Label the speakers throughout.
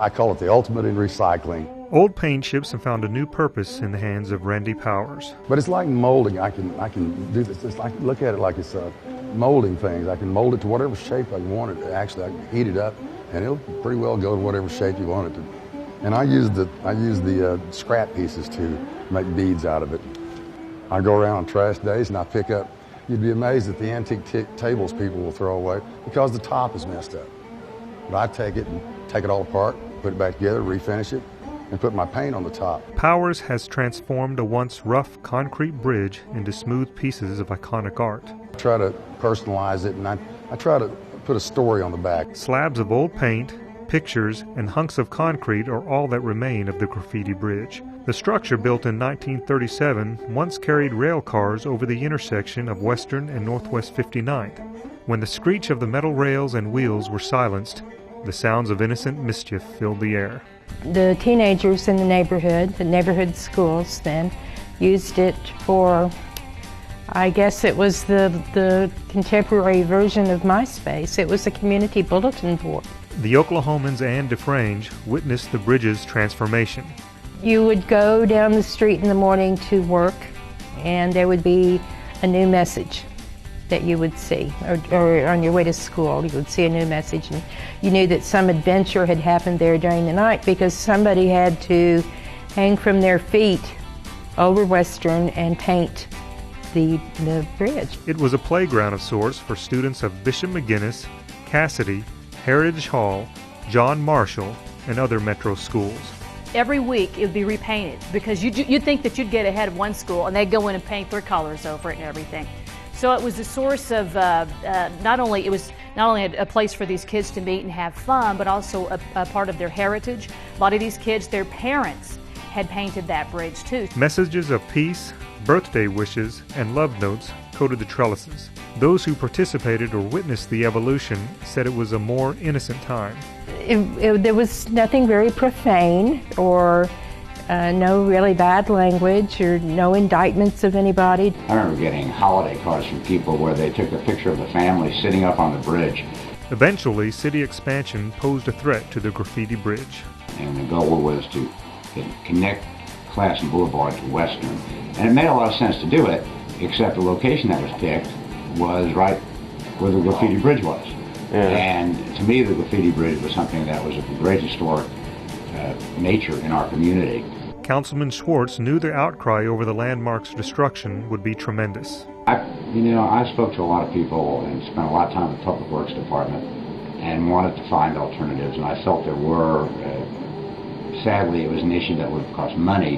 Speaker 1: I call it the ultimate in recycling.
Speaker 2: Old paint chips have found a new purpose in the hands of Randy Powers.
Speaker 1: But it's like molding. I can do this. It's like, look at it like it's molding things. I can mold it to whatever shape I want it. Actually, I can heat it up, and it'll pretty well go to whatever shape you want it to. And I use the scrap pieces to make beads out of it. I go around on trash days and I pick up. You'd be amazed at the antique tables people will throw away because the top is messed up. But I take it all apart, put it back together, refinish it, and put my paint on the top.
Speaker 2: Powers has transformed a once rough concrete bridge into smooth pieces of iconic art.
Speaker 1: I try to personalize it, and I try to put a story on the back.
Speaker 2: Slabs of old paint, pictures, and hunks of concrete are all that remain of the Graffiti Bridge. The structure, built in 1937, once carried rail cars over the intersection of Western and Northwest 59th. When the screech of the metal rails and wheels were silenced, the sounds of innocent mischief filled the air.
Speaker 3: The teenagers in the neighborhood schools then, used it for, I guess it was the contemporary version of MySpace. It was a community bulletin board.
Speaker 2: The Oklahomans and DeFrange witnessed the bridge's transformation.
Speaker 3: You would go down the street in the morning to work, and there would be a new message that you would see, or on your way to school you would see a new message, and you knew that some adventure had happened there during the night because somebody had to hang from their feet over Western and paint the bridge.
Speaker 2: It was a playground of sorts for students of Bishop McGuinness, Cassidy, Heritage Hall, John Marshall, and other metro schools.
Speaker 4: Every week it would be repainted because you'd think that you'd get ahead of one school and they'd go in and paint their colors over it and everything. So it was a source of not only a place for these kids to meet and have fun, but also a part of their heritage. A lot of these kids, their parents had painted that bridge too.
Speaker 2: Messages of peace, birthday wishes, and love notes coated the trellises. Those who participated or witnessed the evolution said it was a more innocent time.
Speaker 3: There was nothing very profane or no really bad language or no indictments of anybody.
Speaker 5: I remember getting holiday cards from people where they took a picture of the family sitting up on the bridge.
Speaker 2: Eventually, city expansion posed a threat to the Graffiti Bridge.
Speaker 5: And the goal was to connect Classen Boulevard to Western. And it made a lot of sense to do it, except the location that was picked was right where the Graffiti Bridge was. Yeah. And to me, the Graffiti Bridge was something that was of great historic nature in our community.
Speaker 2: Councilman Schwartz knew the outcry over the landmark's destruction would be tremendous.
Speaker 5: I spoke to a lot of people and spent a lot of time in the Public Works Department and wanted to find alternatives, and I felt there were. Sadly, it was an issue that would cost money,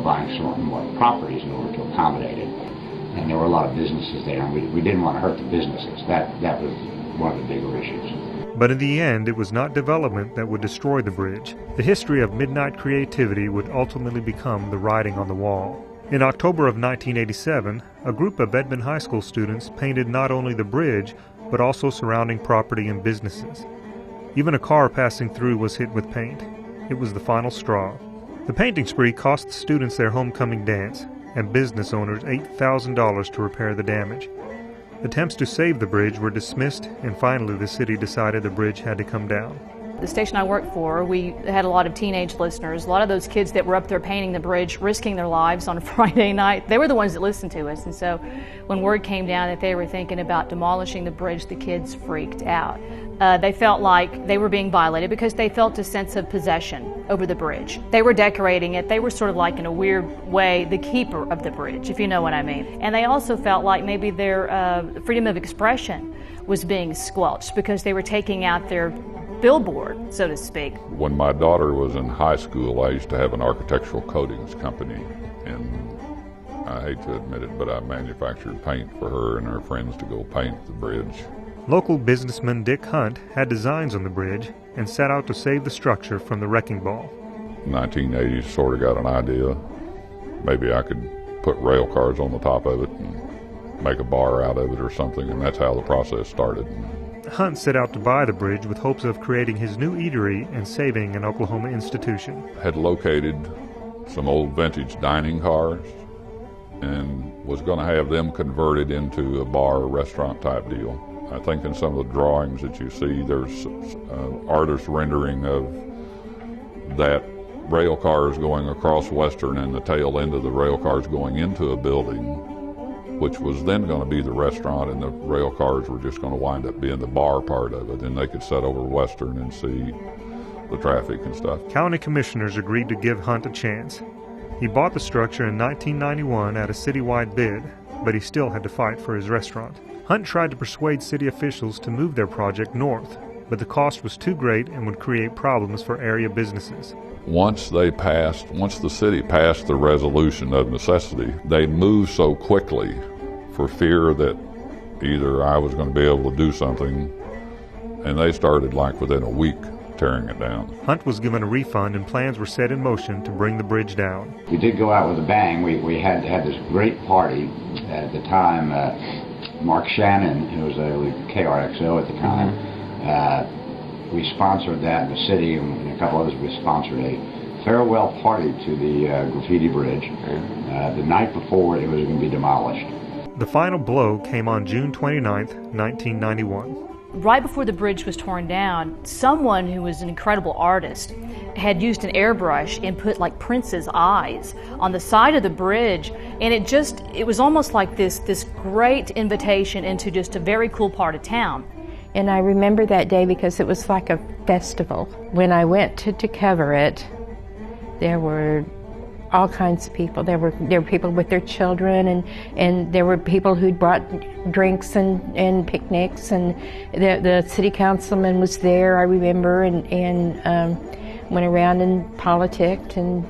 Speaker 5: buying certain more properties in order to accommodate it. And there were a lot of businesses there, and we didn't want to hurt the businesses. That was one of the bigger issues.
Speaker 2: But in the end, it was not development that would destroy the bridge. The history of midnight creativity would ultimately become the writing on the wall. In October of 1987, a group of Edmond High School students painted not only the bridge, but also surrounding property and businesses. Even a car passing through was hit with paint. It was the final straw. The painting spree cost the students their homecoming dance, and business owners $8,000 to repair the damage. Attempts to save the bridge were dismissed, and finally the city decided the bridge had to come down.
Speaker 4: The station I worked for, we had a lot of teenage listeners. A lot of those kids that were up there painting the bridge, risking their lives on a Friday night, they were the ones that listened to us. And so when word came down that they were thinking about demolishing the bridge, the kids freaked out. They felt like they were being violated because they felt a sense of possession over the bridge. They were decorating it. They were sort of like, in a weird way, the keeper of the bridge, if you know what I mean. And they also felt like maybe their freedom of expression was being squelched because they were taking out their billboard, so to speak.
Speaker 6: When my daughter was in high school, I used to have an architectural coatings company, and I hate to admit it, but I manufactured paint for her and her friends to go paint the bridge.
Speaker 2: Local businessman Dick Hunt had designs on the bridge and set out to save the structure from the wrecking ball.
Speaker 6: In the 1980s, sort of got an idea. Maybe I could put rail cars on the top of it and make a bar out of it or something, and that's how the process started.
Speaker 2: Hunt set out to buy the bridge with hopes of creating his new eatery and saving an Oklahoma institution.
Speaker 6: Had located some old vintage dining cars and was going to have them converted into a bar or restaurant type deal. I think in some of the drawings that you see, there's artist rendering of that rail cars going across Western and the tail end of the rail cars going into a building, which was then going to be the restaurant, and the rail cars were just going to wind up being the bar part of it, and they could sit over Western and see the traffic and stuff.
Speaker 2: County commissioners agreed to give Hunt a chance. He bought the structure in 1991 at a citywide bid, but he still had to fight for his restaurant. Hunt tried to persuade city officials to move their project north, but the cost was too great and would create problems for area businesses.
Speaker 6: Once the city passed the resolution of necessity, they moved so quickly for fear that either I was going to be able to do something, and they started like within a week tearing it down.
Speaker 2: Hunt was given a refund and plans were set in motion to bring the bridge down.
Speaker 5: We did go out with a bang. We had this great party at the time. Mark Shannon, who was with KRXO at the time, we sponsored that in the city, and a couple others. We sponsored a farewell party to the Graffiti Bridge the night before it was going to be demolished.
Speaker 2: The final blow came on June 29, 1991.
Speaker 4: Right before the bridge was torn down, someone who was an incredible artist had used an airbrush and put like Prince's eyes on the side of the bridge, and it was almost like this great invitation into just a very cool part of town.
Speaker 3: And I remember that day because it was like a festival. When I went to cover it, there were all kinds of people. There were people with their children, and there were people who'd brought drinks and picnics, and the city councilman was there, I remember, and went around and politicked, and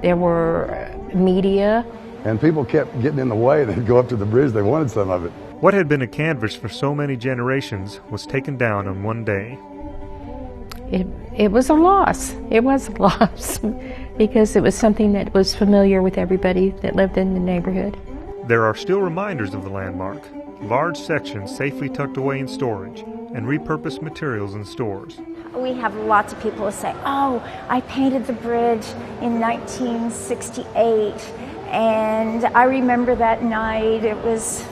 Speaker 3: there were media.
Speaker 1: And people kept getting in the way. They'd go up to the bridge. They wanted some of it.
Speaker 2: What had been a canvas for so many generations was taken down on one day.
Speaker 3: It was a loss. It was a loss because it was something that was familiar with everybody that lived in the neighborhood.
Speaker 2: There are still reminders of the landmark, large sections safely tucked away in storage, and repurposed materials in stores.
Speaker 7: We have lots of people who say, oh, I painted the bridge in 1968, and I remember that night. It was,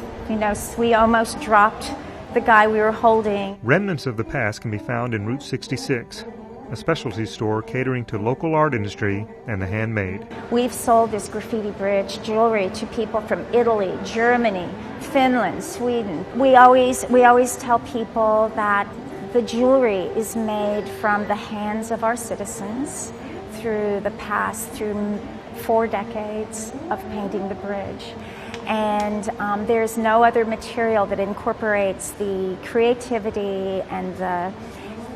Speaker 7: we almost dropped the guy we were holding.
Speaker 2: Remnants of the past can be found in Route 66, a specialty store catering to local art industry and the handmade.
Speaker 7: We've sold this Graffiti Bridge jewelry to people from Italy, Germany, Finland, Sweden. We always tell people that the jewelry is made from the hands of our citizens through 4 decades of painting the bridge. And there's no other material that incorporates the creativity and the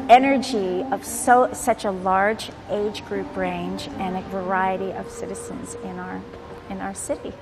Speaker 7: energy of such a large age group range and a variety of citizens in our city.